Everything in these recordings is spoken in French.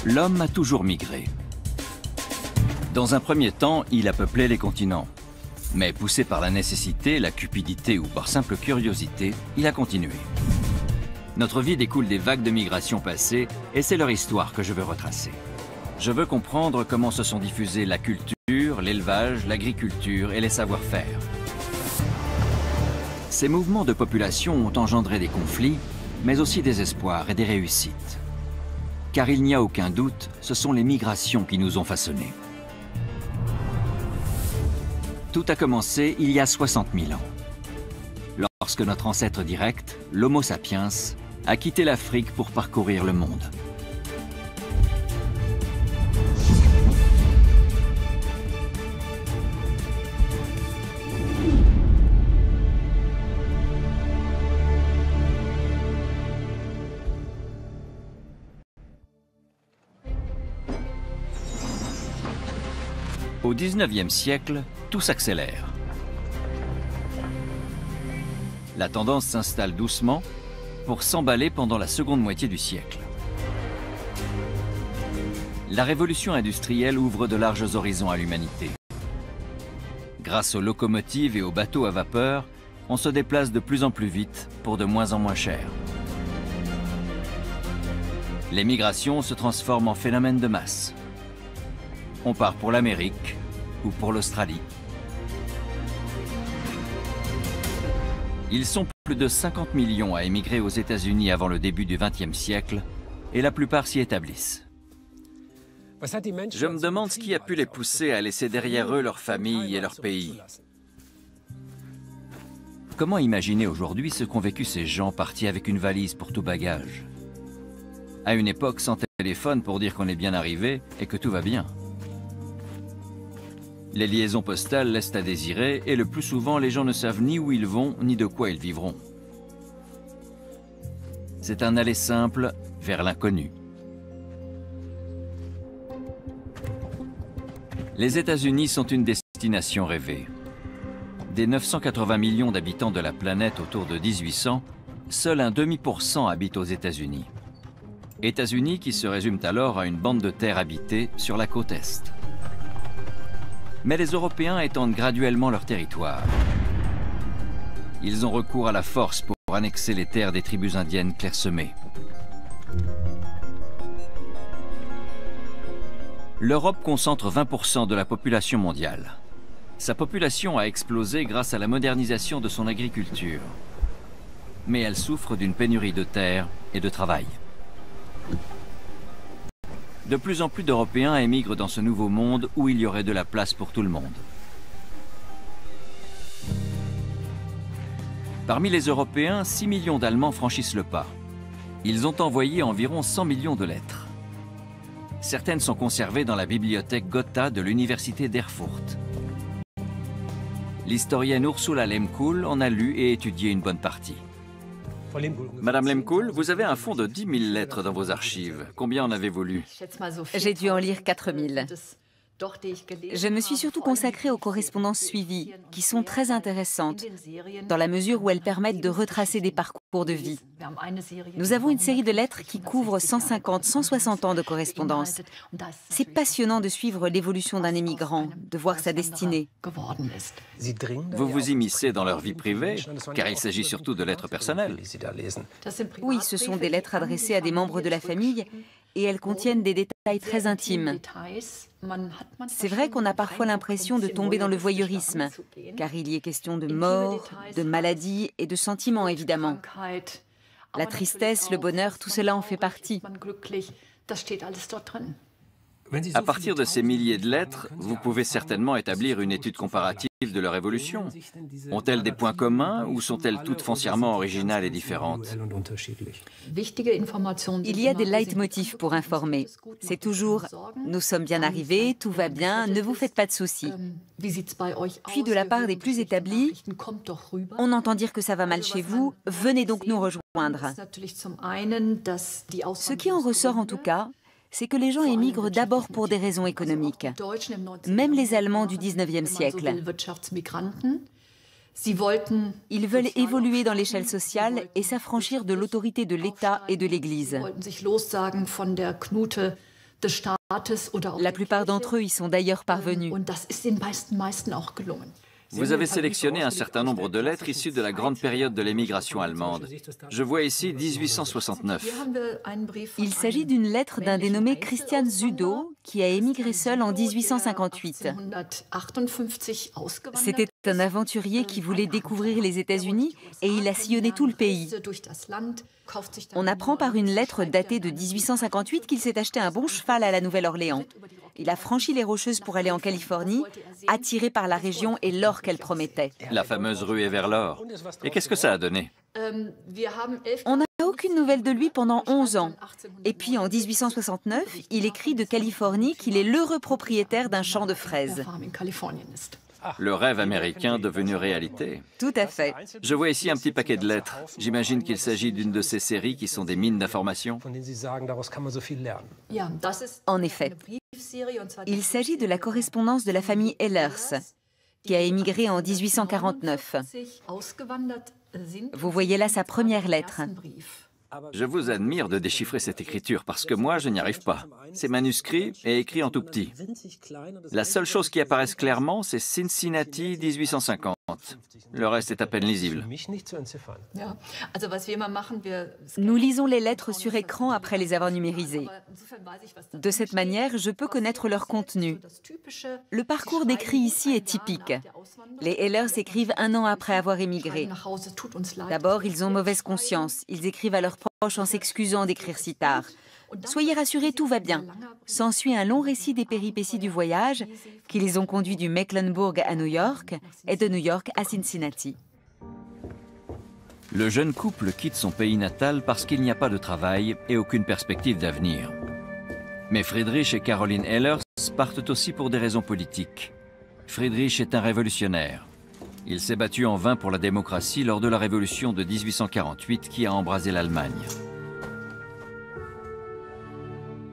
L'homme a toujours migré. Dans un premier temps, il a peuplé les continents. Mais poussé par la nécessité, la cupidité ou par simple curiosité, il a continué. Notre vie découle des vagues de migration passées et c'est leur histoire que je veux retracer. Je veux comprendre comment se sont diffusées la culture, l'élevage, l'agriculture et les savoir-faire. Ces mouvements de population ont engendré des conflits, mais aussi des espoirs et des réussites. Car il n'y a aucun doute, ce sont les migrations qui nous ont façonnés. Tout a commencé il y a 60 000 ans, lorsque notre ancêtre direct, l'Homo sapiens, a quitté l'Afrique pour parcourir le monde. Au XIXe siècle, tout s'accélère. La tendance s'installe doucement pour s'emballer pendant la seconde moitié du siècle. La révolution industrielle ouvre de larges horizons à l'humanité. Grâce aux locomotives et aux bateaux à vapeur, on se déplace de plus en plus vite pour de moins en moins cher. Les migrations se transforment en phénomène de masse. On part pour l'Amérique ou pour l'Australie. Ils sont plus de 50 millions à émigrer aux États-Unis avant le début du XXe siècle et la plupart s'y établissent. Je me demande ce qui a pu les pousser à laisser derrière eux leur famille et leur pays. Comment imaginer aujourd'hui ce qu'ont vécu ces gens partis avec une valise pour tout bagage? À une époque sans téléphone pour dire qu'on est bien arrivé et que tout va bien. Les liaisons postales laissent à désirer et le plus souvent les gens ne savent ni où ils vont ni de quoi ils vivront. C'est un aller simple vers l'inconnu. Les États-Unis sont une destination rêvée. Des 980 millions d'habitants de la planète autour de 1800, seul un demi% habite aux États-Unis. États-Unis qui se résument alors à une bande de terre habitée sur la côte Est. Mais les Européens étendent graduellement leur territoire. Ils ont recours à la force pour annexer les terres des tribus indiennes clairsemées. L'Europe concentre 20% de la population mondiale. Sa population a explosé grâce à la modernisation de son agriculture. Mais elle souffre d'une pénurie de terre et de travail. De plus en plus d'Européens émigrent dans ce nouveau monde où il y aurait de la place pour tout le monde. Parmi les Européens, 6 millions d'Allemands franchissent le pas. Ils ont envoyé environ 100 millions de lettres. Certaines sont conservées dans la bibliothèque Gotha de l'université d'Erfurt. L'historienne Ursula Lemkuhl en a lu et étudié une bonne partie. Madame Lemkuhl, vous avez un fonds de 10 000 lettres dans vos archives. Combien en avez-vous lu? J'ai dû en lire 4 000. Je me suis surtout consacrée aux correspondances suivies, qui sont très intéressantes, dans la mesure où elles permettent de retracer des parcours de vie. Nous avons une série de lettres qui couvre 150-160 ans de correspondance. C'est passionnant de suivre l'évolution d'un émigrant, de voir sa destinée. Vous vous immiscez dans leur vie privée, car il s'agit surtout de lettres personnelles. Oui, ce sont des lettres adressées à des membres de la famille, et elles contiennent des détails très intimes. C'est vrai qu'on a parfois l'impression de tomber dans le voyeurisme, car il y est question de mort, de maladie et de sentiments, évidemment. La tristesse, le bonheur, tout cela en fait partie. À partir de ces milliers de lettres, vous pouvez certainement établir une étude comparative de leur évolution. Ont-elles des points communs ou sont-elles toutes foncièrement originales et différentes? Il y a des leitmotifs pour informer. C'est toujours « Nous sommes bien arrivés, tout va bien, ne vous faites pas de soucis ». Puis de la part des plus établis, on entend dire que ça va mal chez vous, venez donc nous rejoindre. Ce qui en ressort en tout cas, c'est que les gens émigrent d'abord pour des raisons économiques. Même les Allemands du XIXe siècle. Ils veulent évoluer dans l'échelle sociale et s'affranchir de l'autorité de l'État et de l'Église. La plupart d'entre eux y sont d'ailleurs parvenus. Vous avez sélectionné un certain nombre de lettres issues de la grande période de l'émigration allemande. Je vois ici 1869. Il s'agit d'une lettre d'un dénommé Christian Züdow qui a émigré seul en 1858. C'était un aventurier qui voulait découvrir les États-Unis et il a sillonné tout le pays. On apprend par une lettre datée de 1858 qu'il s'est acheté un bon cheval à la Nouvelle-Orléans. Il a franchi les Rocheuses pour aller en Californie, attiré par la région et l'or qu'elle promettait. La fameuse ruée vers l'or. Et qu'est-ce que ça a donné? On n'a aucune nouvelle de lui pendant 11 ans. Et puis en 1869, il écrit de Californie qu'il est l'heureux propriétaire d'un champ de fraises. Le rêve américain devenu réalité. Tout à fait. Je vois ici un petit paquet de lettres. J'imagine qu'il s'agit d'une de ces séries qui sont des mines d'informations. En effet. Il s'agit de la correspondance de la famille Ehlers, qui a émigré en 1849. Vous voyez là sa première lettre. Je vous admire de déchiffrer cette écriture parce que moi, je n'y arrive pas. C'est manuscrit et écrit en tout petit. La seule chose qui apparaisse clairement, c'est Cincinnati 1850. Le reste est à peine lisible. Nous lisons les lettres sur écran après les avoir numérisées. De cette manière, je peux connaître leur contenu. Le parcours décrit ici est typique. Les Ehlers écrivent 1 an après avoir émigré. D'abord, ils ont mauvaise conscience. Ils écrivent à leurs proches en s'excusant d'écrire si tard. Soyez rassurés, tout va bien. S'ensuit un long récit des péripéties du voyage qui les ont conduits du Mecklembourg à New York et de New York à Cincinnati. Le jeune couple quitte son pays natal parce qu'il n'y a pas de travail et aucune perspective d'avenir. Mais Friedrich et Caroline Ehlers partent aussi pour des raisons politiques. Friedrich est un révolutionnaire. Il s'est battu en vain pour la démocratie lors de la révolution de 1848 qui a embrasé l'Allemagne.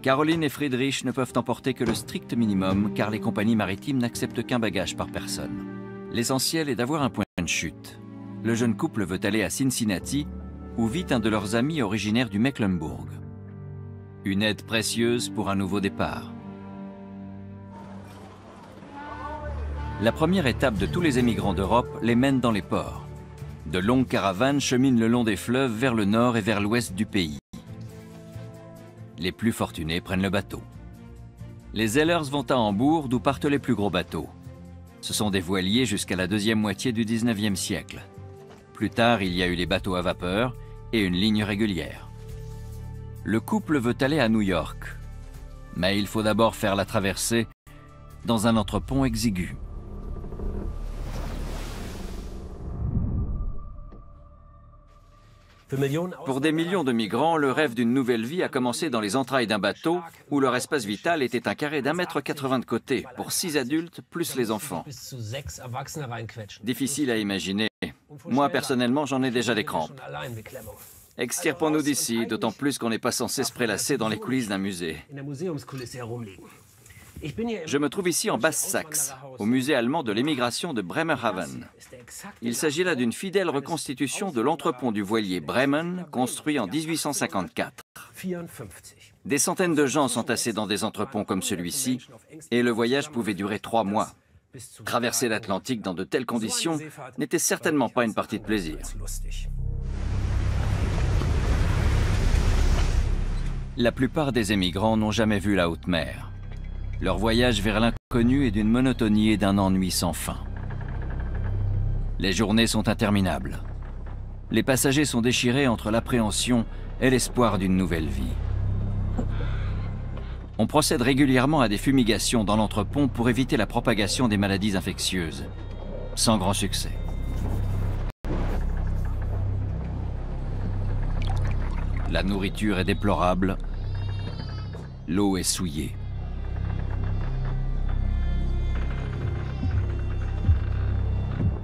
Caroline et Friedrich ne peuvent emporter que le strict minimum car les compagnies maritimes n'acceptent qu'un bagage par personne. L'essentiel est d'avoir un point de chute. Le jeune couple veut aller à Cincinnati où vit un de leurs amis originaire du Mecklembourg. Une aide précieuse pour un nouveau départ. La première étape de tous les émigrants d'Europe les mène dans les ports. De longues caravanes cheminent le long des fleuves vers le nord et vers l'ouest du pays. Les plus fortunés prennent le bateau. Les Ehlers vont à Hambourg, d'où partent les plus gros bateaux. Ce sont des voiliers jusqu'à la deuxième moitié du 19e siècle. Plus tard, il y a eu les bateaux à vapeur et une ligne régulière. Le couple veut aller à New York. Mais il faut d'abord faire la traversée dans un entrepont exigu. Pour des millions de migrants, le rêve d'une nouvelle vie a commencé dans les entrailles d'un bateau où leur espace vital était un carré d'1,80 m de côté pour 6 adultes plus les enfants. Difficile à imaginer. Moi, personnellement, j'en ai déjà des crampes. Extirpons-nous d'ici, d'autant plus qu'on n'est pas censé se prélasser dans les coulisses d'un musée. Je me trouve ici en Basse-Saxe, au musée allemand de l'émigration de Bremerhaven. Il s'agit là d'une fidèle reconstitution de l'entrepont du voilier Bremen, construit en 1854. Des centaines de gens s'entassaient dans des entreponts comme celui-ci, et le voyage pouvait durer 3 mois. Traverser l'Atlantique dans de telles conditions n'était certainement pas une partie de plaisir. La plupart des émigrants n'ont jamais vu la haute mer. Leur voyage vers l'inconnu est d'une monotonie et d'un ennui sans fin. Les journées sont interminables. Les passagers sont déchirés entre l'appréhension et l'espoir d'une nouvelle vie. On procède régulièrement à des fumigations dans l'entrepont pour éviter la propagation des maladies infectieuses, sans grand succès. La nourriture est déplorable, l'eau est souillée.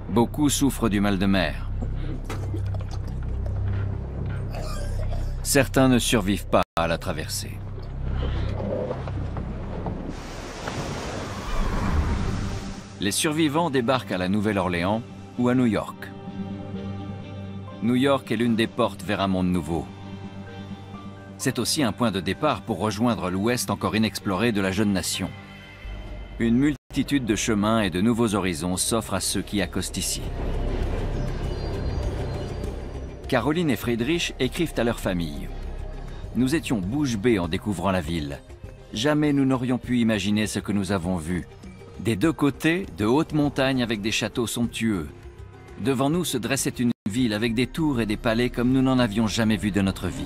Beaucoup souffrent du mal de mer. Certains ne survivent pas à la traversée. Les survivants débarquent à la Nouvelle-Orléans ou à New York. New York est l'une des portes vers un monde nouveau. C'est aussi un point de départ pour rejoindre l'ouest encore inexploré de la jeune nation. Une multitude de chemins et de nouveaux horizons s'offrent à ceux qui accostent ici. Caroline et Friedrich écrivent à leur famille. Nous étions bouche bée en découvrant la ville. Jamais nous n'aurions pu imaginer ce que nous avons vu. Des deux côtés, de hautes montagnes avec des châteaux somptueux. Devant nous se dressait une ville avec des tours et des palais comme nous n'en avions jamais vu de notre vie.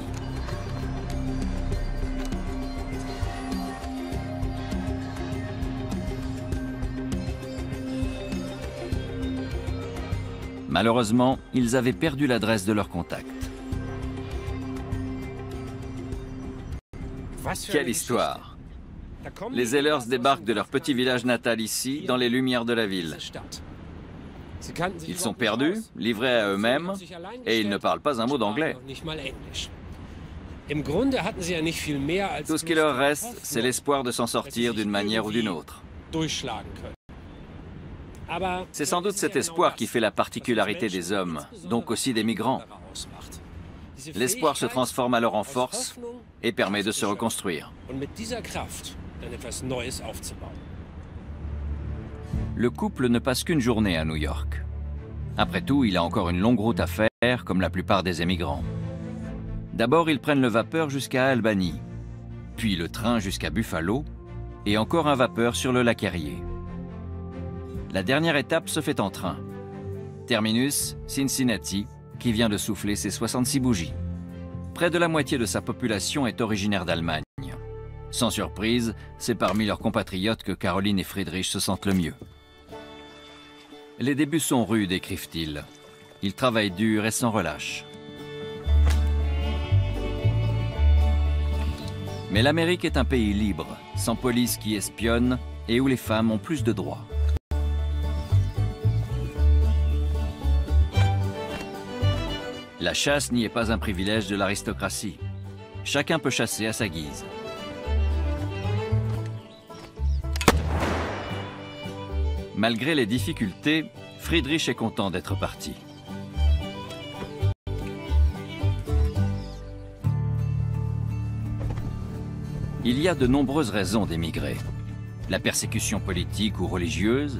Malheureusement, ils avaient perdu l'adresse de leur contact. Quelle histoire! Les Ehlers débarquent de leur petit village natal ici, dans les lumières de la ville. Ils sont perdus, livrés à eux-mêmes, et ils ne parlent pas un mot d'anglais. Tout ce qui leur reste, c'est l'espoir de s'en sortir d'une manière ou d'une autre. C'est sans doute cet espoir qui fait la particularité des hommes, donc aussi des migrants. L'espoir se transforme alors en force et permet de se reconstruire. Le couple ne passe qu'une journée à New York. Après tout, il a encore une longue route à faire, comme la plupart des émigrants. D'abord, ils prennent le vapeur jusqu'à Albany, puis le train jusqu'à Buffalo, et encore un vapeur sur le lac Erie. La dernière étape se fait en train. Terminus, Cincinnati, qui vient de souffler ses 66 bougies. Près de la moitié de sa population est originaire d'Allemagne. Sans surprise, c'est parmi leurs compatriotes que Caroline et Friedrich se sentent le mieux. Les débuts sont rudes, écrivent-ils. Ils travaillent dur et sans relâche. Mais l'Amérique est un pays libre, sans police qui espionne et où les femmes ont plus de droits. La chasse n'y est pas un privilège de l'aristocratie. Chacun peut chasser à sa guise. Malgré les difficultés, Friedrich est content d'être parti. Il y a de nombreuses raisons d'émigrer. La persécution politique ou religieuse,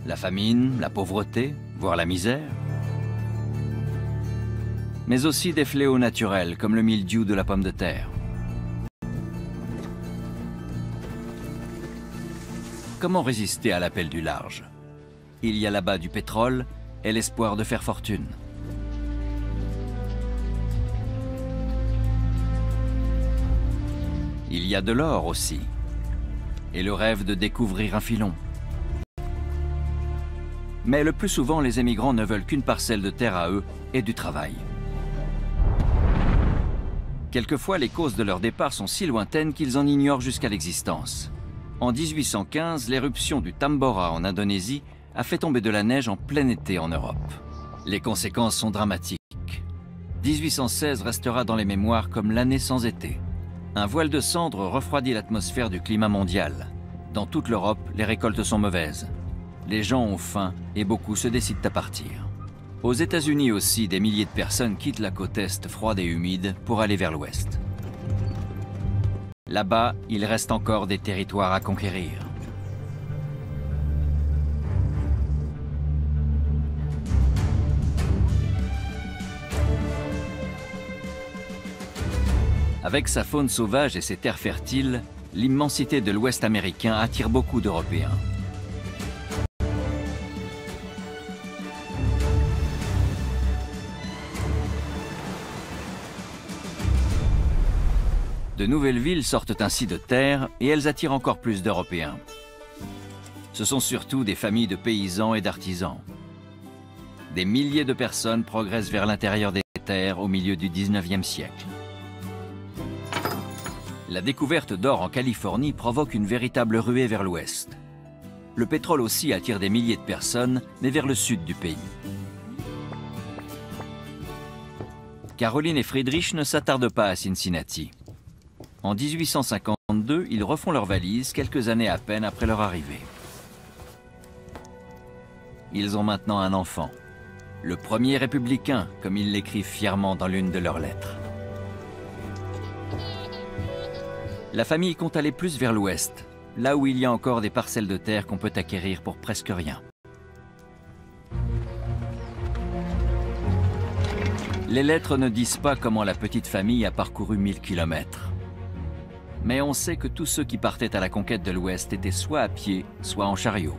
la famine, la pauvreté, voire la misère, mais aussi des fléaux naturels comme le mildiou de la pomme de terre. Comment résister à l'appel du large? Il y a là-bas du pétrole et l'espoir de faire fortune. Il y a de l'or aussi, et le rêve de découvrir un filon. Mais le plus souvent, les émigrants ne veulent qu'une parcelle de terre à eux et du travail. Quelquefois, les causes de leur départ sont si lointaines qu'ils en ignorent jusqu'à l'existence. En 1815, l'éruption du Tambora en Indonésie a fait tomber de la neige en plein été en Europe. Les conséquences sont dramatiques. 1816 restera dans les mémoires comme l'année sans été. Un voile de cendres refroidit l'atmosphère du climat mondial. Dans toute l'Europe, les récoltes sont mauvaises. Les gens ont faim et beaucoup se décident à partir. Aux États-Unis aussi, des milliers de personnes quittent la côte est froide et humide pour aller vers l'ouest. Là-bas, il reste encore des territoires à conquérir. Avec sa faune sauvage et ses terres fertiles, l'immensité de l'Ouest américain attire beaucoup d'Européens. De nouvelles villes sortent ainsi de terre et elles attirent encore plus d'Européens. Ce sont surtout des familles de paysans et d'artisans. Des milliers de personnes progressent vers l'intérieur des terres au milieu du 19e siècle. La découverte d'or en Californie provoque une véritable ruée vers l'ouest. Le pétrole aussi attire des milliers de personnes, mais vers le sud du pays. Caroline et Friedrich ne s'attardent pas à Cincinnati. En 1852, ils refont leurs valises quelques années à peine après leur arrivée. Ils ont maintenant un enfant, le premier républicain, comme ils l'écrivent fièrement dans l'une de leurs lettres. La famille compte aller plus vers l'ouest, là où il y a encore des parcelles de terre qu'on peut acquérir pour presque rien. Les lettres ne disent pas comment la petite famille a parcouru 1000 kilomètres. Mais on sait que tous ceux qui partaient à la conquête de l'Ouest étaient soit à pied, soit en chariot.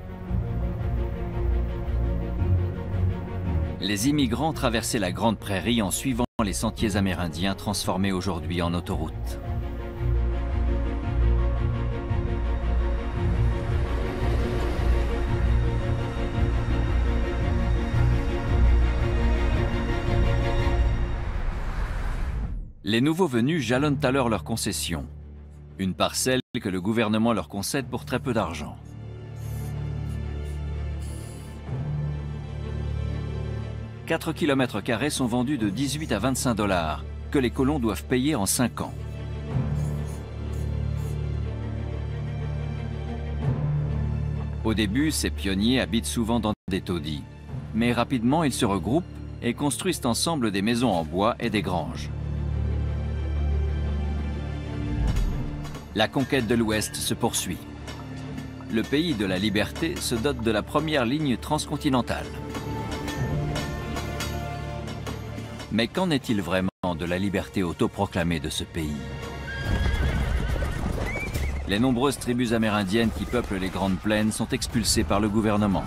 Les immigrants traversaient la Grande Prairie en suivant les sentiers amérindiens transformés aujourd'hui en autoroutes. Les nouveaux venus jalonnent alors leurs concessions. Une parcelle que le gouvernement leur concède pour très peu d'argent. « 4 km² sont vendus de 18 à 25 $, que les colons doivent payer en 5 ans. Au début, ces pionniers habitent souvent dans des taudis. Mais rapidement, ils se regroupent et construisent ensemble des maisons en bois et des granges. La conquête de l'Ouest se poursuit. Le pays de la liberté se dote de la première ligne transcontinentale. Mais qu'en est-il vraiment de la liberté autoproclamée de ce pays? Les nombreuses tribus amérindiennes qui peuplent les grandes plaines sont expulsées par le gouvernement,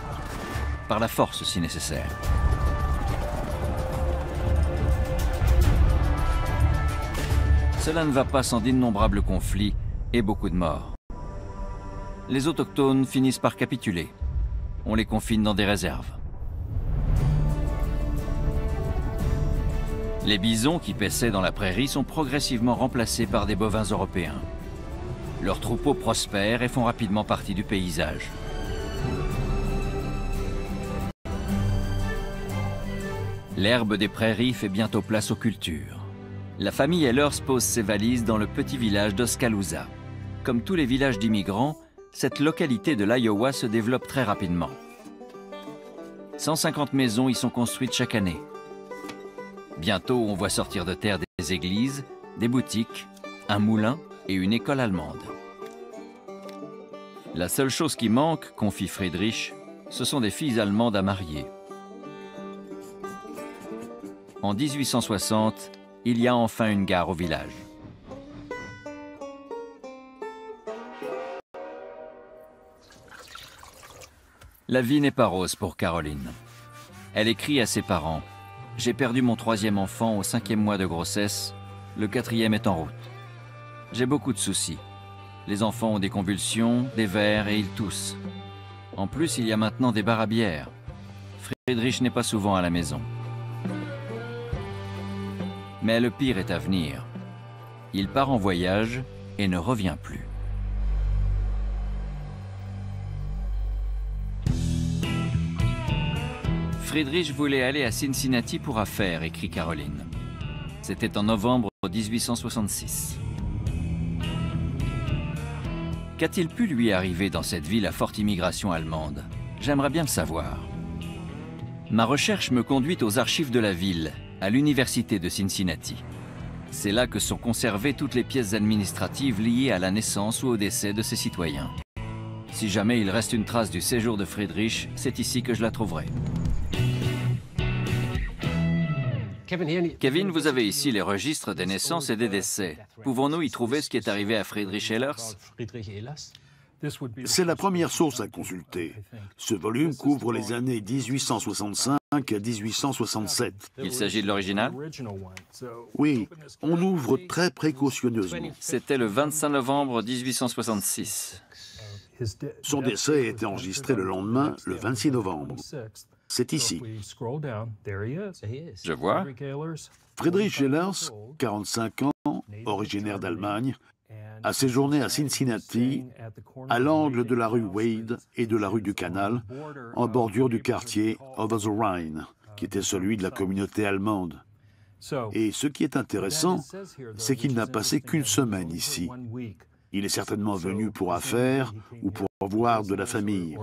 par la force si nécessaire. Cela ne va pas sans d'innombrables conflits et beaucoup de morts. Les autochtones finissent par capituler. On les confine dans des réserves. Les bisons qui paissaient dans la prairie sont progressivement remplacés par des bovins européens. Leurs troupeaux prospèrent et font rapidement partie du paysage. L'herbe des prairies fait bientôt place aux cultures. La famille Ehlers pose ses valises dans le petit village d'Oskaloosa. Comme tous les villages d'immigrants, cette localité de l'Iowa se développe très rapidement. 150 maisons y sont construites chaque année. Bientôt, on voit sortir de terre des églises, des boutiques, un moulin et une école allemande. La seule chose qui manque, confie Friedrich, ce sont des filles allemandes à marier. En 1860, il y a enfin une gare au village. La vie n'est pas rose pour Caroline. Elle écrit à ses parents « J'ai perdu mon 3e enfant au 5e mois de grossesse, le 4e est en route. J'ai beaucoup de soucis. Les enfants ont des convulsions, des vers et ils toussent. En plus, il y a maintenant des bars à bière. Friedrich n'est pas souvent à la maison. Mais le pire est à venir. Il part en voyage et ne revient plus. Friedrich voulait aller à Cincinnati pour affaires, écrit Caroline. C'était en novembre 1866. Qu'a-t-il pu lui arriver dans cette ville à forte immigration allemande? J'aimerais bien le savoir. Ma recherche me conduit aux archives de la ville, à l'université de Cincinnati. C'est là que sont conservées toutes les pièces administratives liées à la naissance ou au décès de ses citoyens. Si jamais il reste une trace du séjour de Friedrich, c'est ici que je la trouverai. Kevin, vous avez ici les registres des naissances et des décès. Pouvons-nous y trouver ce qui est arrivé à Friedrich Ehlers? C'est la première source à consulter. Ce volume couvre les années 1865 à 1867. Il s'agit de l'original? Oui, on ouvre très précautionneusement. C'était le 25 novembre 1866. Son décès a été enregistré le lendemain, le 26 novembre. C'est ici. Je vois. Friedrich Ehlers, 45 ans, originaire d'Allemagne, a séjourné à Cincinnati, à l'angle de la rue Wade et de la rue du Canal, en bordure du quartier Over the Rhine, qui était celui de la communauté allemande. Et ce qui est intéressant, c'est qu'il n'a passé qu'une semaine ici. Il est certainement venu pour affaires ou pour voir de la famille.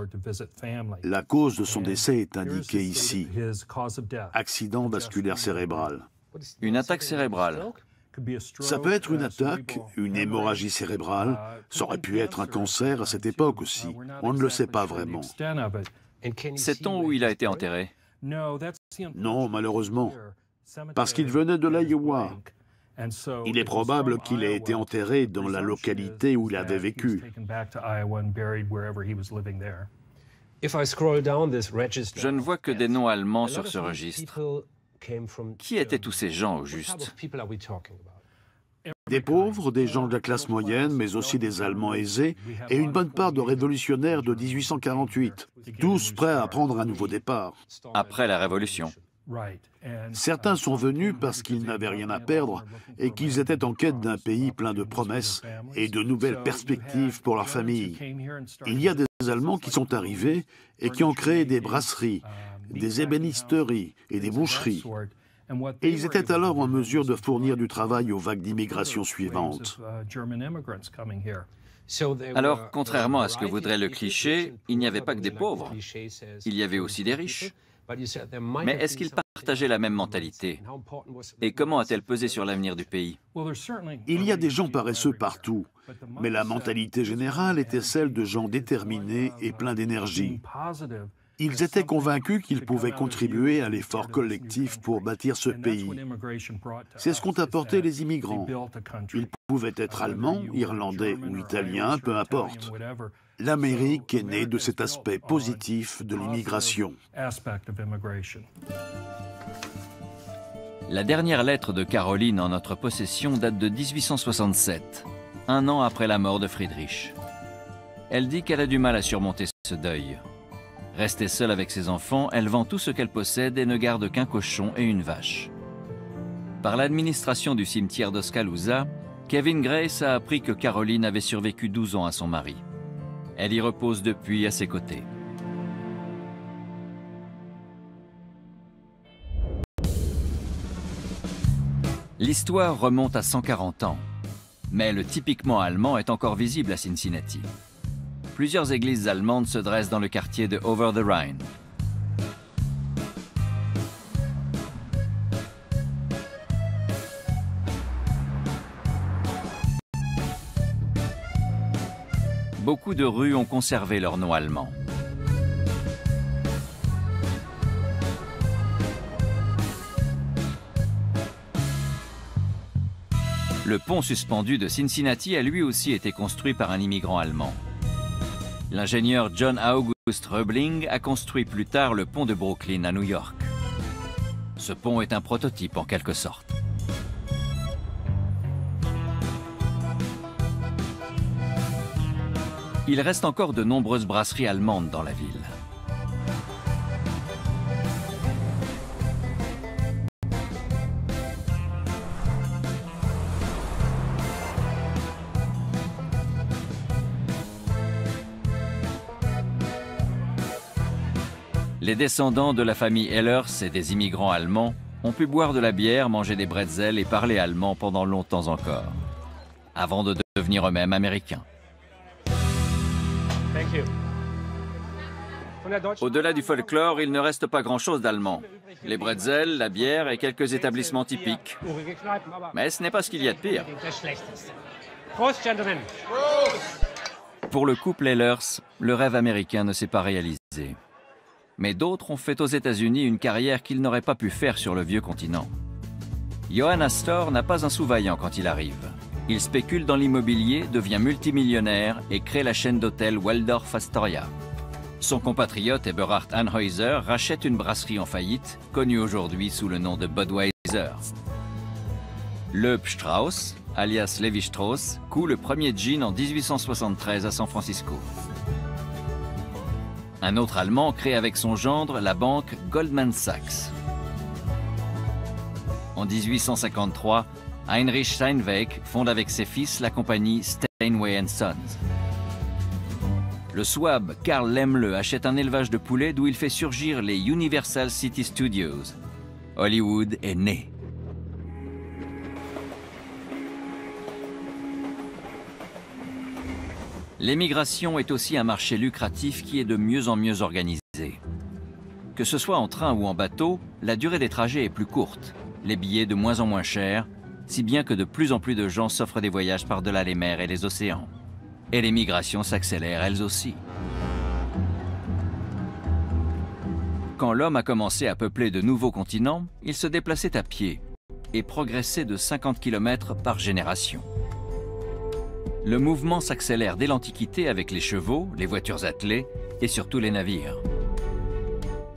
La cause de son décès est indiquée ici. Accident vasculaire cérébral. Une attaque cérébrale. Ça peut être une attaque, une hémorragie cérébrale, ça aurait pu être un cancer à cette époque aussi. On ne le sait pas vraiment. Sait-on où il a été enterré? Non, malheureusement, parce qu'il venait de l'Iowa. Il est probable qu'il ait été enterré dans la localité où il avait vécu. Je ne vois que des noms allemands sur ce registre. Qui étaient tous ces gens, au juste? Des pauvres, des gens de la classe moyenne, mais aussi des Allemands aisés, et une bonne part de révolutionnaires de 1848, tous prêts à prendre un nouveau départ. Après la Révolution. Certains sont venus parce qu'ils n'avaient rien à perdre et qu'ils étaient en quête d'un pays plein de promesses et de nouvelles perspectives pour leur famille. Il y a des Allemands qui sont arrivés et qui ont créé des brasseries, des ébénisteries et des boucheries. Et ils étaient alors en mesure de fournir du travail aux vagues d'immigration suivantes. Alors, contrairement à ce que voudrait le cliché, il n'y avait pas que des pauvres. Il y avait aussi des riches. Mais est-ce qu'ils partageaient la même mentalité? Et comment a-t-elle pesé sur l'avenir du pays? Il y a des gens paresseux partout, mais la mentalité générale était celle de gens déterminés et pleins d'énergie. Ils étaient convaincus qu'ils pouvaient contribuer à l'effort collectif pour bâtir ce pays. C'est ce qu'ont apporté les immigrants. Ils pouvaient être allemands, irlandais ou italiens, peu importe. L'Amérique est née de cet aspect positif de l'immigration. La dernière lettre de Caroline en notre possession date de 1867, un an après la mort de Friedrich. Elle dit qu'elle a du mal à surmonter ce deuil. Restée seule avec ses enfants, elle vend tout ce qu'elle possède et ne garde qu'un cochon et une vache. Par l'administration du cimetière d'Oskaloosa, Kevin Grace a appris que Caroline avait survécu 12 ans à son mari. Elle y repose depuis à ses côtés. L'histoire remonte à 140 ans, mais le typiquement allemand est encore visible à Cincinnati. Plusieurs églises allemandes se dressent dans le quartier de Over the Rhine. Beaucoup de rues ont conservé leur nom allemand. Le pont suspendu de Cincinnati a lui aussi été construit par un immigrant allemand. L'ingénieur John August Roebling a construit plus tard le pont de Brooklyn à New York. Ce pont est un prototype en quelque sorte. Il reste encore de nombreuses brasseries allemandes dans la ville. Les descendants de la famille Ehlers et des immigrants allemands ont pu boire de la bière, manger des bretzels et parler allemand pendant longtemps encore, avant de devenir eux-mêmes américains. Au-delà du folklore, il ne reste pas grand-chose d'allemand. Les bretzels, la bière et quelques établissements typiques. Mais ce n'est pas ce qu'il y a de pire. Pour le couple Ehlers, le rêve américain ne s'est pas réalisé. Mais d'autres ont fait aux États-Unis une carrière qu'ils n'auraient pas pu faire sur le vieux continent. Johann Astor n'a pas un sou vaillant quand il arrive. Il spécule dans l'immobilier, devient multimillionnaire et crée la chaîne d'hôtels Waldorf Astoria. Son compatriote Eberhard Anheuser rachète une brasserie en faillite, connue aujourd'hui sous le nom de Budweiser. Loeb Strauss, alias Levi Strauss, coud le premier gin en 1873 à San Francisco. Un autre Allemand crée avec son gendre la banque Goldman Sachs. En 1853, Heinrich Steinweg fonde avec ses fils la compagnie Steinway & Sons. Le Souabe Karl Laemmle achète un élevage de poulets d'où il fait surgir les Universal City Studios. Hollywood est né. L'émigration est aussi un marché lucratif qui est de mieux en mieux organisé. Que ce soit en train ou en bateau, la durée des trajets est plus courte, les billets de moins en moins chers si bien que de plus en plus de gens s'offrent des voyages par-delà les mers et les océans. Et les migrations s'accélèrent elles aussi. Quand l'homme a commencé à peupler de nouveaux continents, il se déplaçait à pied et progressait de 50 km par génération. Le mouvement s'accélère dès l'Antiquité avec les chevaux, les voitures attelées et surtout les navires.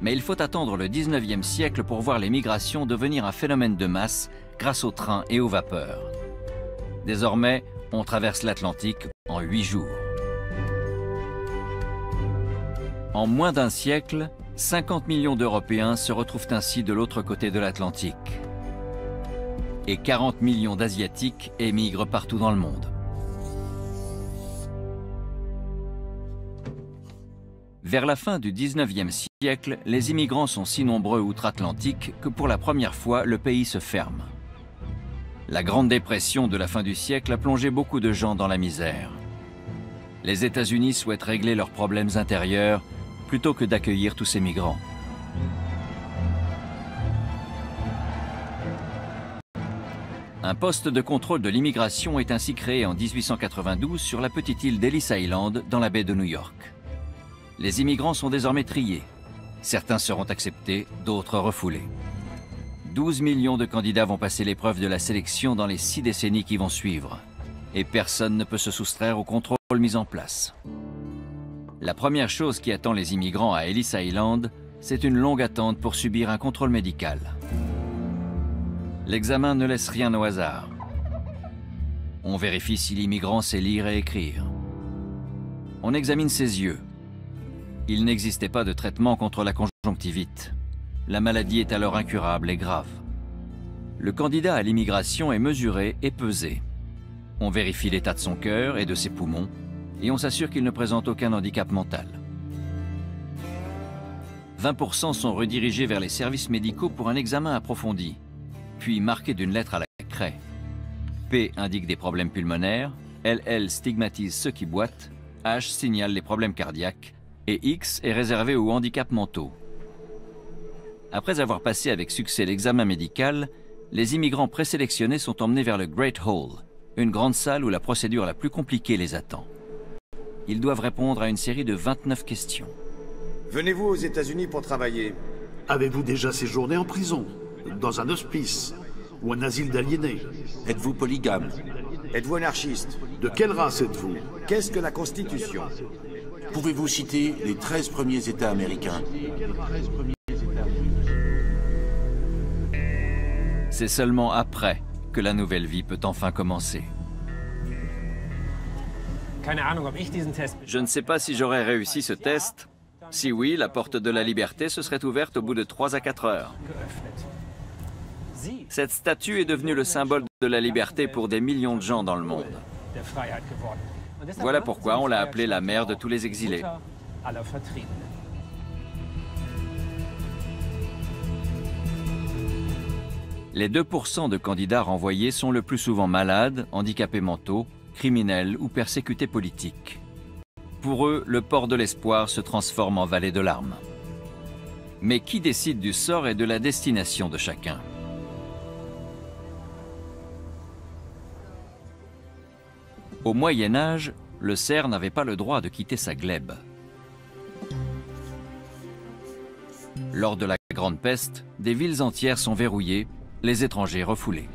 Mais il faut attendre le 19e siècle pour voir les migrations devenir un phénomène de masse grâce aux trains et aux vapeurs. Désormais, on traverse l'Atlantique en 8 jours. En moins d'un siècle, 50 millions d'Européens se retrouvent ainsi de l'autre côté de l'Atlantique. Et 40 millions d'Asiatiques émigrent partout dans le monde. Vers la fin du 19e siècle, les immigrants sont si nombreux outre-Atlantique que pour la première fois, le pays se ferme. La Grande Dépression de la fin du siècle a plongé beaucoup de gens dans la misère. Les États-Unis souhaitent régler leurs problèmes intérieurs plutôt que d'accueillir tous ces migrants. Un poste de contrôle de l'immigration est ainsi créé en 1892 sur la petite île d'Ellis Island dans la baie de New York. Les immigrants sont désormais triés. Certains seront acceptés, d'autres refoulés. 12 millions de candidats vont passer l'épreuve de la sélection dans les 6 décennies qui vont suivre. Et personne ne peut se soustraire au contrôle mis en place. La première chose qui attend les immigrants à Ellis Island, c'est une longue attente pour subir un contrôle médical. L'examen ne laisse rien au hasard. On vérifie si l'immigrant sait lire et écrire. On examine ses yeux. Il n'existait pas de traitement contre la conjonctivite. La maladie est alors incurable et grave. Le candidat à l'immigration est mesuré et pesé. On vérifie l'état de son cœur et de ses poumons, et on s'assure qu'il ne présente aucun handicap mental. 20% sont redirigés vers les services médicaux pour un examen approfondi, puis marqués d'une lettre à la craie. P indique des problèmes pulmonaires, LL stigmatise ceux qui boitent, H signale les problèmes cardiaques, et X est réservé aux handicaps mentaux. Après avoir passé avec succès l'examen médical, les immigrants présélectionnés sont emmenés vers le Great Hall, une grande salle où la procédure la plus compliquée les attend. Ils doivent répondre à une série de 29 questions. Venez-vous aux États-Unis pour travailler? Avez-vous déjà séjourné en prison, dans un hospice ou un asile d'aliénés? Êtes-vous polygame? Êtes-vous anarchiste? De quelle race êtes-vous? Qu'est-ce que la Constitution? Pouvez-vous citer les 13 premiers États américains? C'est seulement après que la nouvelle vie peut enfin commencer. Je ne sais pas si j'aurais réussi ce test. Si oui, la porte de la liberté se serait ouverte au bout de 3 à 4 heures. Cette statue est devenue le symbole de la liberté pour des millions de gens dans le monde. Voilà pourquoi on l'a appelée la mère de tous les exilés. Les 2% de candidats renvoyés sont le plus souvent malades, handicapés mentaux, criminels ou persécutés politiques. Pour eux, le port de l'espoir se transforme en vallée de larmes. Mais qui décide du sort et de la destination de chacun? Au Moyen Âge, le cerf n'avait pas le droit de quitter sa glèbe. Lors de la Grande Peste, des villes entières sont verrouillées, les étrangers refoulés.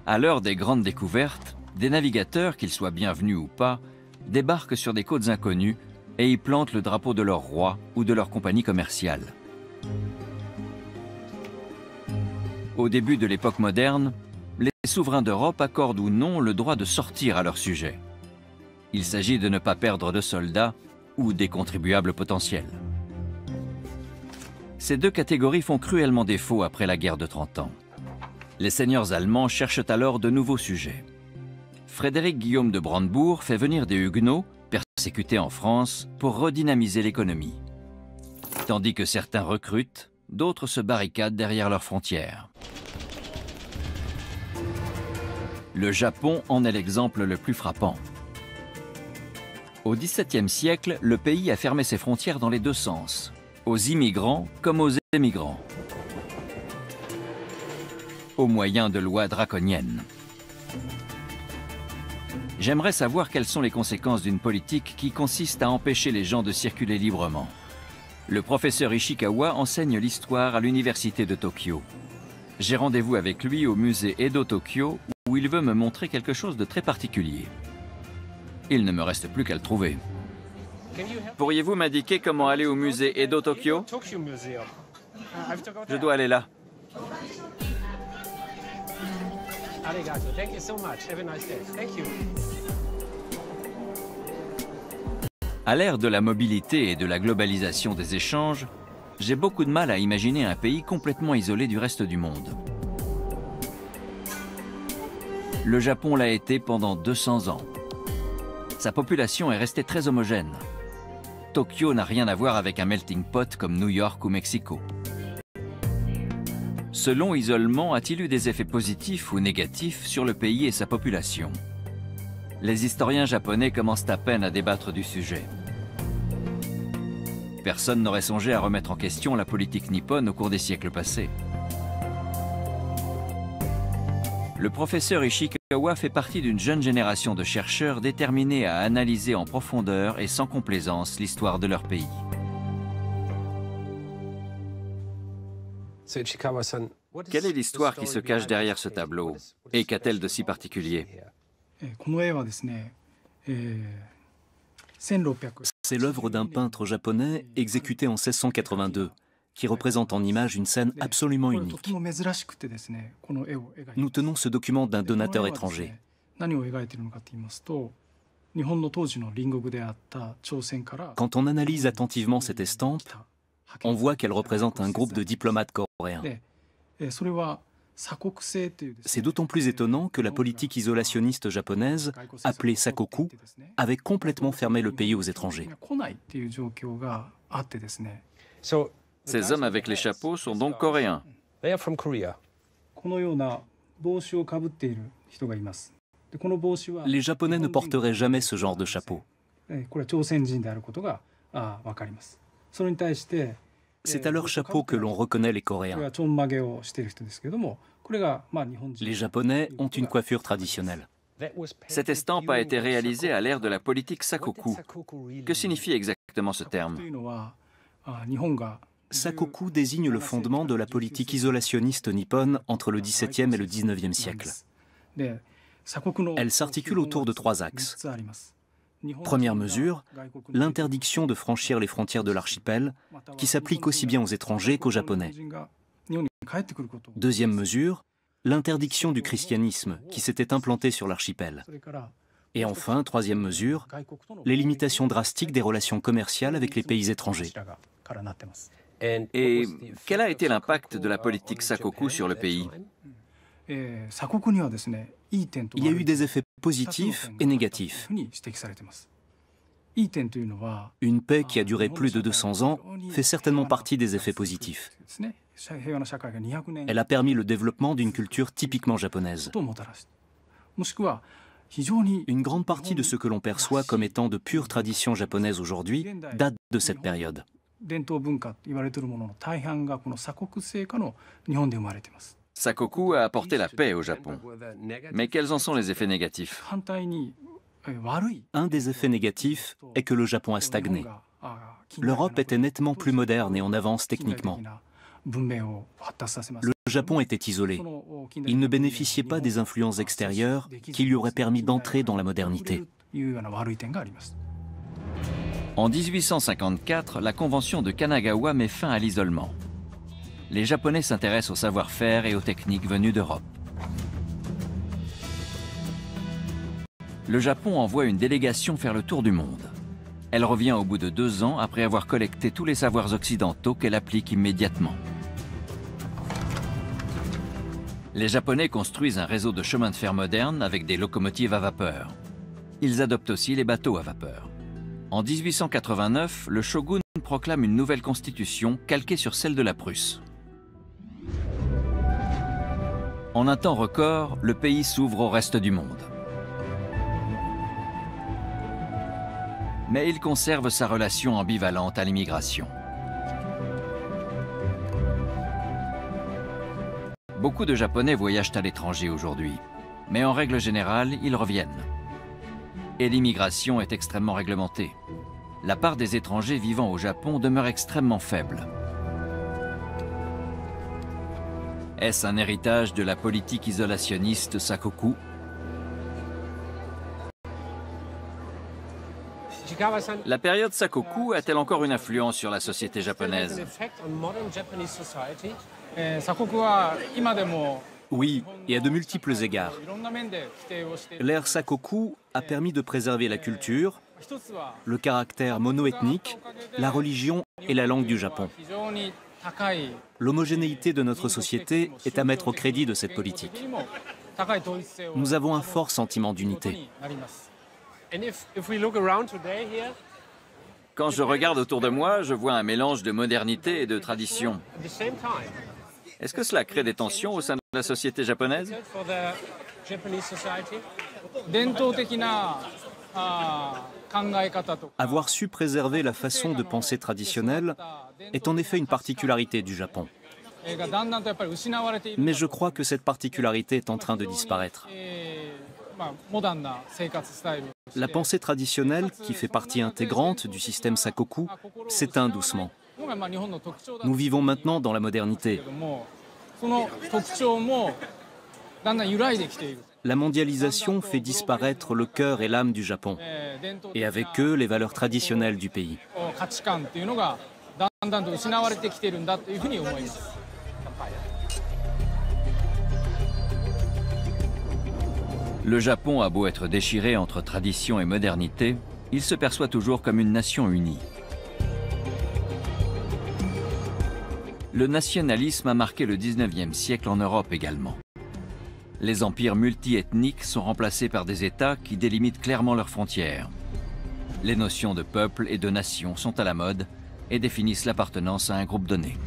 À l'heure des grandes découvertes, des navigateurs, qu'ils soient bienvenus ou pas, débarquent sur des côtes inconnues et y plantent le drapeau de leur roi ou de leur compagnie commerciale. Au début de l'époque moderne, les souverains d'Europe accordent ou non le droit de sortir à leur sujet. Il s'agit de ne pas perdre de soldats ou des contribuables potentiels. Ces deux catégories font cruellement défaut après la guerre de 30 ans. Les seigneurs allemands cherchent alors de nouveaux sujets. Frédéric Guillaume de Brandebourg fait venir des Huguenots, persécutés en France, pour redynamiser l'économie. Tandis que certains recrutent, d'autres se barricadent derrière leurs frontières. Le Japon en est l'exemple le plus frappant. Au XVIIe siècle, le pays a fermé ses frontières dans les deux sens, aux immigrants comme aux émigrants. au moyen de lois draconiennes. J'aimerais savoir quelles sont les conséquences d'une politique qui consiste à empêcher les gens de circuler librement. Le professeur Ishikawa enseigne l'histoire à l'université de Tokyo. J'ai rendez-vous avec lui au musée Edo Tokyo où il veut me montrer quelque chose de très particulier. Il ne me reste plus qu'à le trouver. Pourriez-vous m'indiquer comment aller au musée Edo Tokyo? Je dois aller là. À l'ère de la mobilité et de la globalisation des échanges, j'ai beaucoup de mal à imaginer un pays complètement isolé du reste du monde. Le Japon l'a été pendant 200 ans. Sa population est restée très homogène. Tokyo n'a rien à voir avec un melting pot comme New York ou Mexico. Ce long isolement a-t-il eu des effets positifs ou négatifs sur le pays et sa population? Les historiens japonais commencent à peine à débattre du sujet. Personne n'aurait songé à remettre en question la politique nippone au cours des siècles passés. Le professeur Ishikawa fait partie d'une jeune génération de chercheurs déterminés à analyser en profondeur et sans complaisance l'histoire de leur pays. Quelle est l'histoire qui se cache derrière ce tableau? Et qu'a-t-elle de si particulier? C'est l'œuvre d'un peintre japonais exécuté en 1682, qui représente en image une scène absolument unique. Nous tenons ce document d'un donateur étranger. Quand on analyse attentivement cette estampe, on voit qu'elle représente un groupe de diplomates coréens. C'est d'autant plus étonnant que la politique isolationniste japonaise, appelée Sakoku, avait complètement fermé le pays aux étrangers. Ces hommes avec les chapeaux sont donc coréens. Les Japonais ne porteraient jamais ce genre de chapeau. C'est à leur chapeau que l'on reconnaît les Coréens. Les Japonais ont une coiffure traditionnelle. Cette estampe a été réalisée à l'ère de la politique Sakoku. Que signifie exactement ce terme? Sakoku désigne le fondement de la politique isolationniste nippone entre le XVIIe et le XIXe siècle. Elle s'articule autour de 3 axes. Première mesure, l'interdiction de franchir les frontières de l'archipel, qui s'applique aussi bien aux étrangers qu'aux Japonais. Deuxième mesure, l'interdiction du christianisme, qui s'était implanté sur l'archipel. Et enfin, troisième mesure, les limitations drastiques des relations commerciales avec les pays étrangers. Et quel a été l'impact de la politique Sakoku sur le pays? Il y a eu des effets positifs et négatifs. Une paix qui a duré plus de 200 ans fait certainement partie des effets positifs. Elle a permis le développement d'une culture typiquement japonaise. Une grande partie de ce que l'on perçoit comme étant de pures traditions japonaises aujourd'hui date de cette période. Sakoku a apporté la paix au Japon. Mais quels en sont les effets négatifs? Un des effets négatifs est que le Japon a stagné. L'Europe était nettement plus moderne et en avance techniquement. Le Japon était isolé. Il ne bénéficiait pas des influences extérieures qui lui auraient permis d'entrer dans la modernité. En 1854, la Convention de Kanagawa met fin à l'isolement. Les Japonais s'intéressent au savoir-faire et aux techniques venues d'Europe. Le Japon envoie une délégation faire le tour du monde. Elle revient au bout de 2 ans après avoir collecté tous les savoirs occidentaux qu'elle applique immédiatement. Les Japonais construisent un réseau de chemins de fer modernes avec des locomotives à vapeur. Ils adoptent aussi les bateaux à vapeur. En 1889, le shogun proclame une nouvelle constitution calquée sur celle de la Prusse. En un temps record, le pays s'ouvre au reste du monde. Mais il conserve sa relation ambivalente à l'immigration. Beaucoup de Japonais voyagent à l'étranger aujourd'hui, mais en règle générale, ils reviennent. Et l'immigration est extrêmement réglementée. La part des étrangers vivant au Japon demeure extrêmement faible. Est-ce un héritage de la politique isolationniste Sakoku? La période Sakoku a-t-elle encore une influence sur la société japonaise? Oui, et à de multiples égards. L'ère Sakoku a permis de préserver la culture, le caractère monoethnique, la religion et la langue du Japon. L'homogénéité de notre société est à mettre au crédit de cette politique. Nous avons un fort sentiment d'unité. Quand je regarde autour de moi, je vois un mélange de modernité et de tradition. Est-ce que cela crée des tensions au sein de la société japonaise? Avoir su préserver la façon de penser traditionnelle est en effet une particularité du Japon. Mais je crois que cette particularité est en train de disparaître. La pensée traditionnelle, qui fait partie intégrante du système Sakoku, s'éteint doucement. Nous vivons maintenant dans la modernité. La mondialisation fait disparaître le cœur et l'âme du Japon, et avec eux les valeurs traditionnelles du pays. Le Japon a beau être déchiré entre tradition et modernité, il se perçoit toujours comme une nation unie. Le nationalisme a marqué le 19e siècle en Europe également. Les empires multiethniques sont remplacés par des États qui délimitent clairement leurs frontières. Les notions de peuple et de nation sont à la mode et définissent l'appartenance à un groupe donné.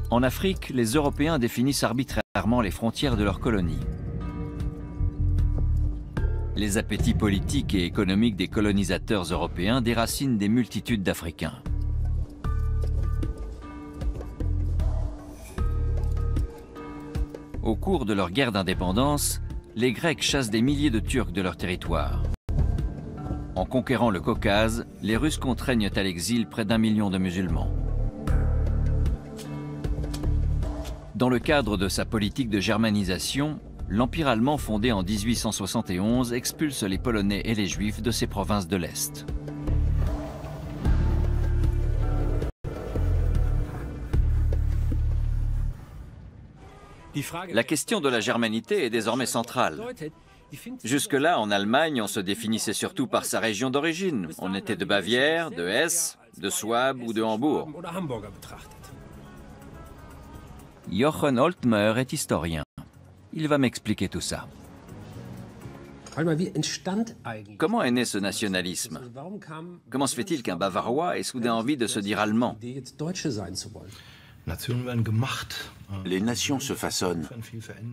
En Afrique, les Européens définissent arbitrairement les frontières de leurs colonies. Les appétits politiques et économiques des colonisateurs européens déracinent des multitudes d'Africains. Au cours de leur guerre d'indépendance, les Grecs chassent des milliers de Turcs de leur territoire. En conquérant le Caucase, les Russes contraignent à l'exil près d'1 million de musulmans. Dans le cadre de sa politique de germanisation, l'Empire allemand fondé en 1871 expulse les Polonais et les Juifs de ses provinces de l'Est. La question de la germanité est désormais centrale. Jusque-là, en Allemagne, on se définissait surtout par sa région d'origine. On était de Bavière, de Hesse, de Souabe ou de Hambourg. Jochen Holtmer est historien. Il va m'expliquer tout ça. Comment est né ce nationalisme? Comment se fait-il qu'un Bavarois ait soudain envie de se dire allemand? Les nations se façonnent.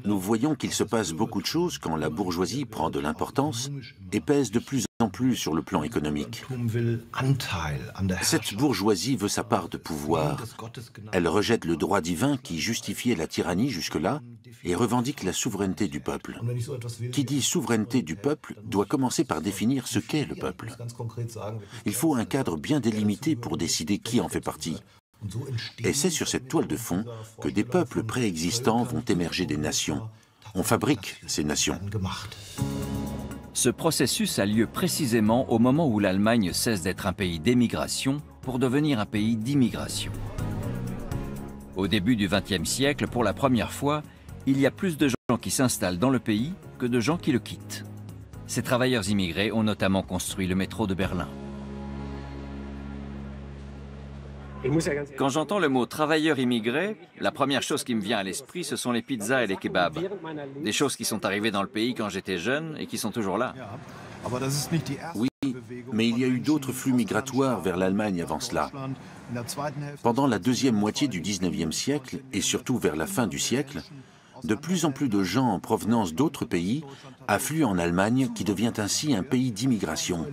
Nous voyons qu'il se passe beaucoup de choses quand la bourgeoisie prend de l'importance et pèse de plus en plus sur le plan économique. Cette bourgeoisie veut sa part de pouvoir. Elle rejette le droit divin qui justifiait la tyrannie jusque-là et revendique la souveraineté du peuple. Qui dit souveraineté du peuple doit commencer par définir ce qu'est le peuple. Il faut un cadre bien délimité pour décider qui en fait partie. Et c'est sur cette toile de fond que des peuples préexistants vont émerger des nations. On fabrique ces nations. Ce processus a lieu précisément au moment où l'Allemagne cesse d'être un pays d'émigration pour devenir un pays d'immigration. Au début du XXe siècle, pour la première fois, il y a plus de gens qui s'installent dans le pays que de gens qui le quittent. Ces travailleurs immigrés ont notamment construit le métro de Berlin. Quand j'entends le mot « travailleur immigré », la première chose qui me vient à l'esprit, ce sont les pizzas et les kebabs. Des choses qui sont arrivées dans le pays quand j'étais jeune et qui sont toujours là. Oui, mais il y a eu d'autres flux migratoires vers l'Allemagne avant cela. Pendant la deuxième moitié du XIXe siècle, et surtout vers la fin du siècle, de plus en plus de gens en provenance d'autres pays affluent en Allemagne, qui devient ainsi un pays d'immigration.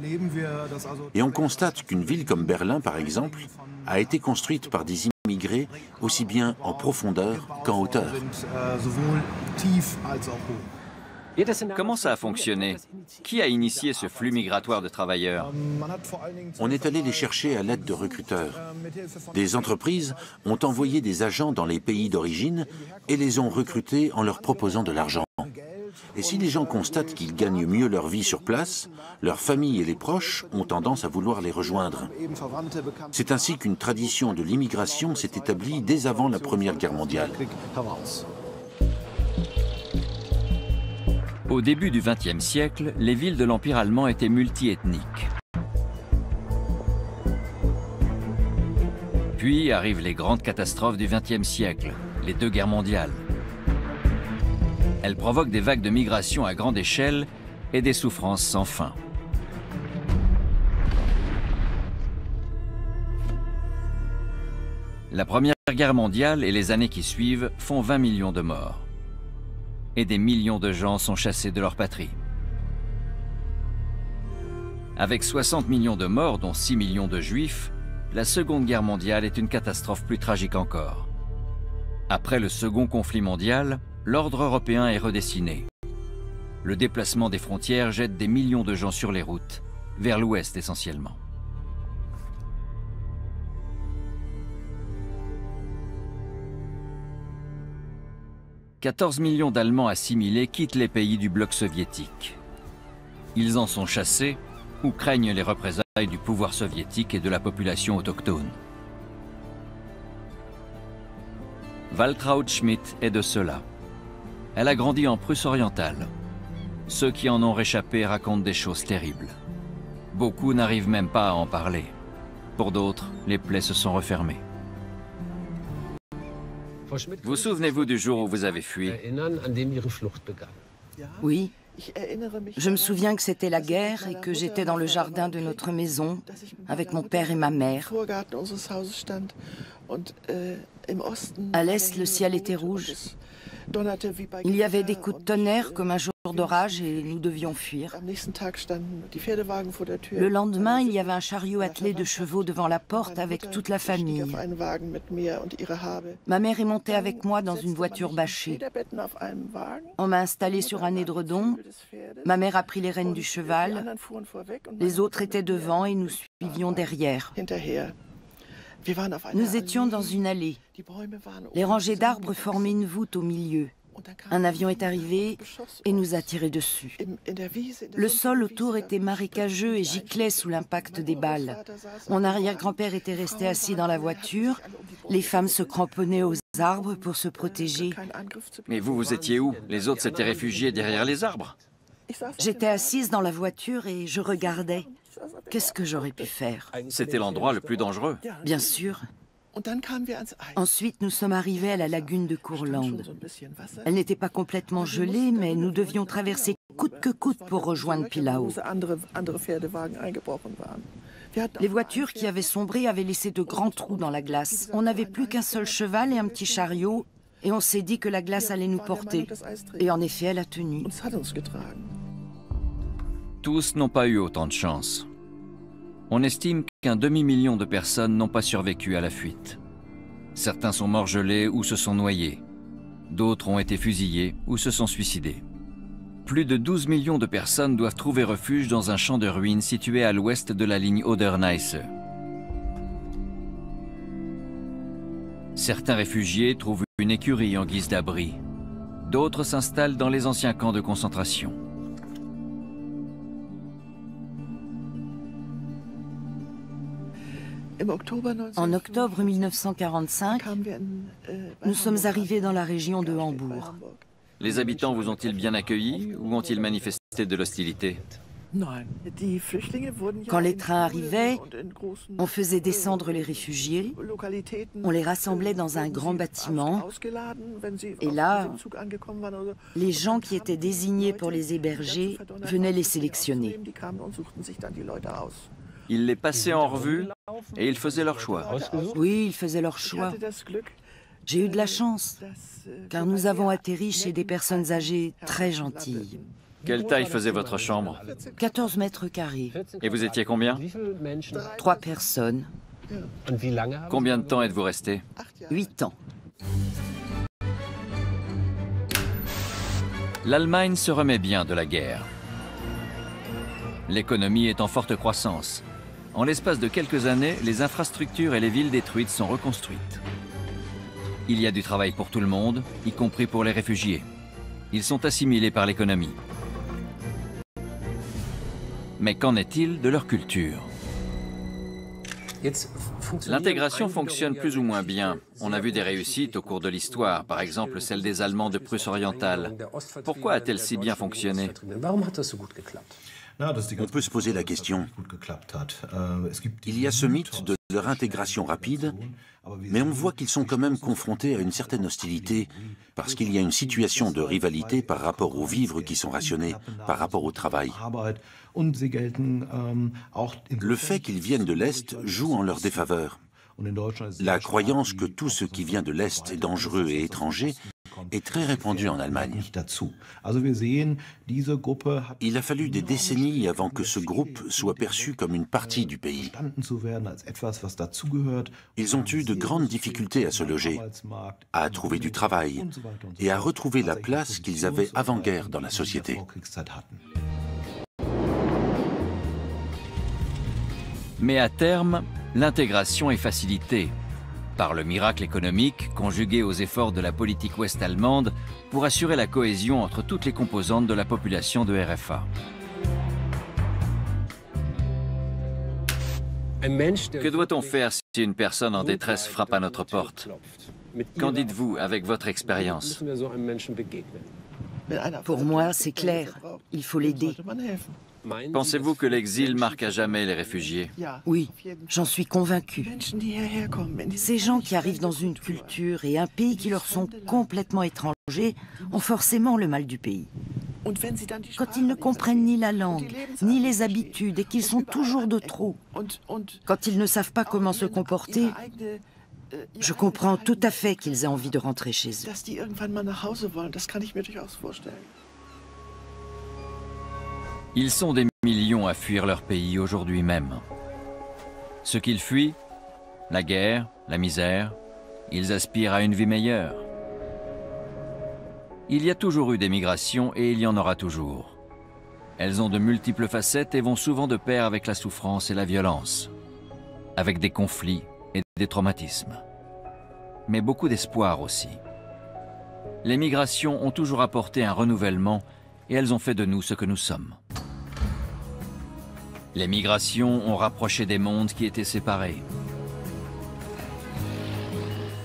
Et on constate qu'une ville comme Berlin, par exemple, a été construite par des immigrés aussi bien en profondeur qu'en hauteur. Comment ça a fonctionné? Qui a initié ce flux migratoire de travailleurs? On est allé les chercher à l'aide de recruteurs. Des entreprises ont envoyé des agents dans les pays d'origine et les ont recrutés en leur proposant de l'argent. Et si les gens constatent qu'ils gagnent mieux leur vie sur place, leurs familles et les proches ont tendance à vouloir les rejoindre. C'est ainsi qu'une tradition de l'immigration s'est établie dès avant la Première Guerre mondiale. Au début du XXe siècle, les villes de l'Empire allemand étaient multiethniques. Puis arrivent les grandes catastrophes du XXe siècle, les deux guerres mondiales. Elles provoquent des vagues de migration à grande échelle et des souffrances sans fin. La Première Guerre mondiale et les années qui suivent font 20 millions de morts. Et des millions de gens sont chassés de leur patrie. Avec 60 millions de morts, dont 6 millions de juifs, la Seconde Guerre mondiale est une catastrophe plus tragique encore. Après le second conflit mondial, l'ordre européen est redessiné. Le déplacement des frontières jette des millions de gens sur les routes, vers l'ouest essentiellement. « 14 millions d'Allemands assimilés quittent les pays du bloc soviétique. Ils en sont chassés ou craignent les représailles du pouvoir soviétique et de la population autochtone. Waltraud Schmidt est de ceux-là. Elle a grandi en Prusse orientale. Ceux qui en ont réchappé racontent des choses terribles. Beaucoup n'arrivent même pas à en parler. Pour d'autres, les plaies se sont refermées. Vous souvenez-vous du jour où vous avez fui? Oui. Je me souviens que c'était la guerre et que j'étais dans le jardin de notre maison avec mon père et ma mère. À l'est, le ciel était rouge. Il y avait des coups de tonnerre comme un jour d'orage et nous devions fuir. Le lendemain, il y avait un chariot attelé de chevaux devant la porte avec toute la famille. Ma mère est montée avec moi dans une voiture bâchée. On m'a installée sur un édredon. Ma mère a pris les rênes du cheval. Les autres étaient devant et nous suivions derrière. Nous étions dans une allée. Les rangées d'arbres formaient une voûte au milieu. Un avion est arrivé et nous a tiré dessus. Le sol autour était marécageux et giclait sous l'impact des balles. Mon arrière-grand-père était resté assis dans la voiture. Les femmes se cramponnaient aux arbres pour se protéger. Mais vous étiez où? Les autres s'étaient réfugiés derrière les arbres? J'étais assise dans la voiture et je regardais. Qu'est-ce que j'aurais pu faire? C'était l'endroit le plus dangereux. Bien sûr. Ensuite, nous sommes arrivés à la lagune de Courlande. Elle n'était pas complètement gelée, mais nous devions traverser coûte que coûte pour rejoindre Pillau. Les voitures qui avaient sombré avaient laissé de grands trous dans la glace. On n'avait plus qu'un seul cheval et un petit chariot, et on s'est dit que la glace allait nous porter. Et en effet, elle a tenu. Tous n'ont pas eu autant de chance. On estime qu'un demi-million de personnes n'ont pas survécu à la fuite. Certains sont morts gelés ou se sont noyés. D'autres ont été fusillés ou se sont suicidés. Plus de 12 millions de personnes doivent trouver refuge dans un champ de ruines situé à l'ouest de la ligne Oder-Neisse. Certains réfugiés trouvent une écurie en guise d'abri. D'autres s'installent dans les anciens camps de concentration. En octobre 1945, nous sommes arrivés dans la région de Hambourg. Les habitants vous ont-ils bien accueillis ou ont-ils manifesté de l'hostilité? Quand les trains arrivaient, on faisait descendre les réfugiés, on les rassemblait dans un grand bâtiment, et là, les gens qui étaient désignés pour les héberger venaient les sélectionner. Ils les passaient en revue et ils faisaient leur choix. Oui, ils faisaient leur choix. J'ai eu de la chance, car nous avons atterri chez des personnes âgées très gentilles. Quelle taille faisait votre chambre? 14 mètres carrés, Et vous étiez combien? 3 personnes, Combien de temps êtes-vous resté? 8 ans. L'Allemagne se remet bien de la guerre. L'économie est en forte croissance. En l'espace de quelques années, les infrastructures et les villes détruites sont reconstruites. Il y a du travail pour tout le monde, y compris pour les réfugiés. Ils sont assimilés par l'économie. Mais qu'en est-il de leur culture? L'intégration fonctionne plus ou moins bien. On a vu des réussites au cours de l'histoire, par exemple celle des Allemands de Prusse orientale. Pourquoi a-t-elle si bien fonctionné? On peut se poser la question. Il y a ce mythe de leur intégration rapide, mais on voit qu'ils sont quand même confrontés à une certaine hostilité parce qu'il y a une situation de rivalité par rapport aux vivres qui sont rationnés, par rapport au travail. Le fait qu'ils viennent de l'Est joue en leur défaveur. La croyance que tout ce qui vient de l'Est est dangereux et étranger est très répandue en Allemagne. Il a fallu des décennies avant que ce groupe soit perçu comme une partie du pays. Ils ont eu de grandes difficultés à se loger, à trouver du travail et à retrouver la place qu'ils avaient avant-guerre dans la société. Mais à terme, l'intégration est facilitée par le miracle économique conjugué aux efforts de la politique ouest-allemande pour assurer la cohésion entre toutes les composantes de la population de RFA. Que doit-on faire si une personne en détresse frappe à notre porte? Qu'en dites-vous avec votre expérience? Pour moi, c'est clair, il faut l'aider. Pensez-vous que l'exil marque à jamais les réfugiés? Oui, j'en suis convaincue. Ces gens qui arrivent dans une culture et un pays qui leur sont complètement étrangers ont forcément le mal du pays. Quand ils ne comprennent ni la langue, ni les habitudes et qu'ils sont toujours de trop, quand ils ne savent pas comment se comporter, je comprends tout à fait qu'ils aient envie de rentrer chez eux. Ils sont des millions à fuir leur pays aujourd'hui même. Ce qu'ils fuient, la guerre, la misère, ils aspirent à une vie meilleure. Il y a toujours eu des migrations et il y en aura toujours. Elles ont de multiples facettes et vont souvent de pair avec la souffrance et la violence, avec des conflits et des traumatismes. Mais beaucoup d'espoir aussi. Les migrations ont toujours apporté un renouvellement et elles ont fait de nous ce que nous sommes. Les migrations ont rapproché des mondes qui étaient séparés.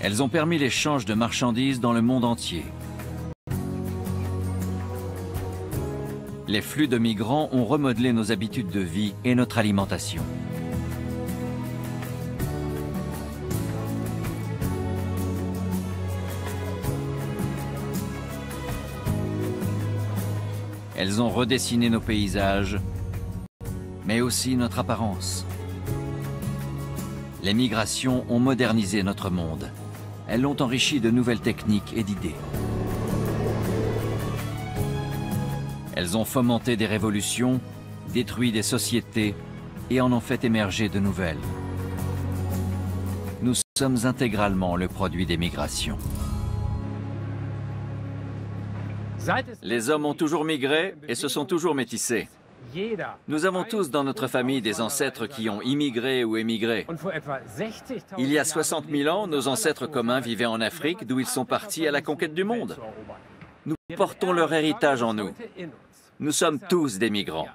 Elles ont permis l'échange de marchandises dans le monde entier. Les flux de migrants ont remodelé nos habitudes de vie et notre alimentation. Elles ont redessiné nos paysages, mais aussi notre apparence. Les migrations ont modernisé notre monde. Elles l'ont enrichi de nouvelles techniques et d'idées. Elles ont fomenté des révolutions, détruit des sociétés et en ont fait émerger de nouvelles. Nous sommes intégralement le produit des migrations. Les hommes ont toujours migré et se sont toujours métissés. Nous avons tous dans notre famille des ancêtres qui ont immigré ou émigré. Il y a 60 000 ans, nos ancêtres communs vivaient en Afrique, d'où ils sont partis à la conquête du monde. Nous portons leur héritage en nous. Nous sommes tous des migrants.